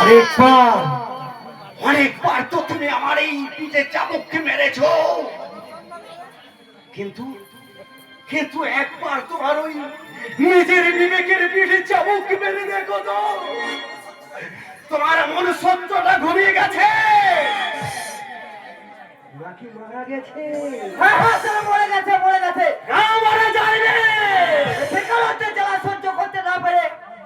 অনেকবার অনেকবার তো তুমি আমার এই পিঠে চাবুককে মেরেছো, কিন্তু কিন্তু একবার তোমার ওই নিজের বিবেকের পিঠে চাবুক মেরে দেখো তো, তোমার মন সত্যটা ঘুমিয়ে গেছে নাকি মারা গেছে? হ্যাঁ হ্যাঁ স্যার, মরে গেছে মরে গেছে। না, মারা যায়নি। বেকারত্বের জ্বালা সহ্য করতে না পেরে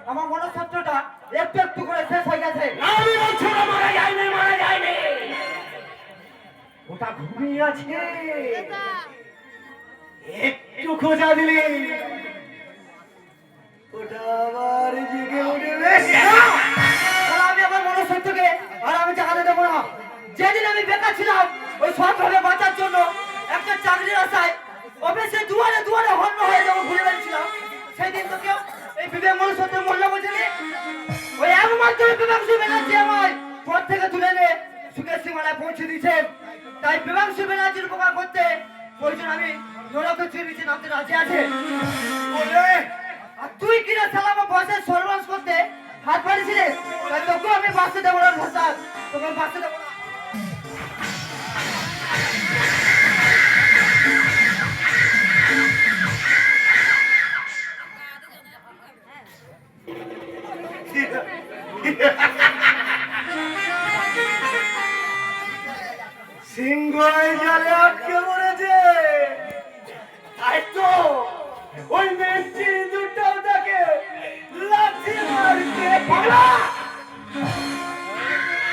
আমার মনসত্বটা একটু একটু করে শেষ হয়ে গেছে। না, আমি বলছি না, মারা যায়নি, মারা যায়নি, ওটা ঘুমিয়ে আছে। একটু খোঁজা দিলে ওটা আবার জেগে উঠবে। তাহলে আমি আমার মনসত্বকে আর আমি জাগাতে দেবো না। যেদিন আমি বেকার ছিলাম ওই সৎভাবে বাঁচার জন্য একটা চাকরির আশায় অফিসে দুয়ারে দুয়ারে হন্য হয়ে যখন ঘুরে বেড়াচ্ছিলাম, সেই দিন তো কেউ এই বিবেক মনুষ্যত্বের মূল্য বোঝেনি। ওই একমাত্র বিবেকাংশু ব্যানার্জি আমার পথ থেকে তুলে এনে সুখের সীমানায় পৌঁছে দিয়েছেন। তাই বিবেকাংশু ব্যানার্জির উপকার করতে প্রয়োজন আমি নরকের চেয়ে নিচে নামতে রাজি আছে। বলে আর তুই কিনা সালা আমার বসের সর্বনাশ করতে হাত বাড়িয়েছিলিস, তাই তোকেও আমি বাঁচতে দেবো না ভাষা, তোকে বাঁচতে দেবো না। সিংহই জালে আটকে পড়েছে, তাই তো ওই মেয়েটি দুটাও তাকে লাথি মারতে পারা।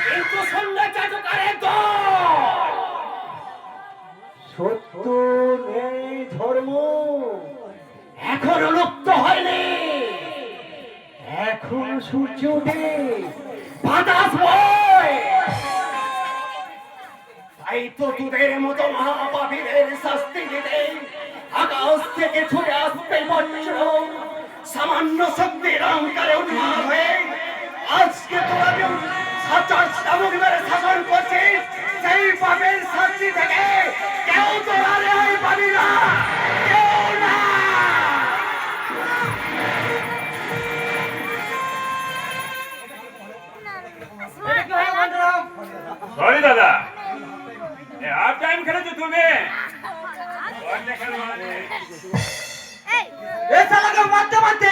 কিন্তু সন্ধ্যা চাটুকারে সত্য নেই, ধর্ম এখনো লুপ্ত হয়নি, এখন সূর্য ওঠে, বাতাস বয়। তাই তো তোদের মতো মহাপাপীদের শাস্তি দিতে আকাশ থেকে ছুটে আসতে বজ্র সামান্য শক্তির অহংকারে উন্মাদ হয়ে আজকে তোরা কেউ সাচার শামুক মেরে শাসন করছিস, সেই পাপের শাস্তি থেকে কেউ তোরা রেহাই পাবি না, কেউ না। এটা কি হলো বন্ধুরাম? সরি দাদা, হাফ টাইম খেলেছো তুমি? এই শালাকে মারতে মারতে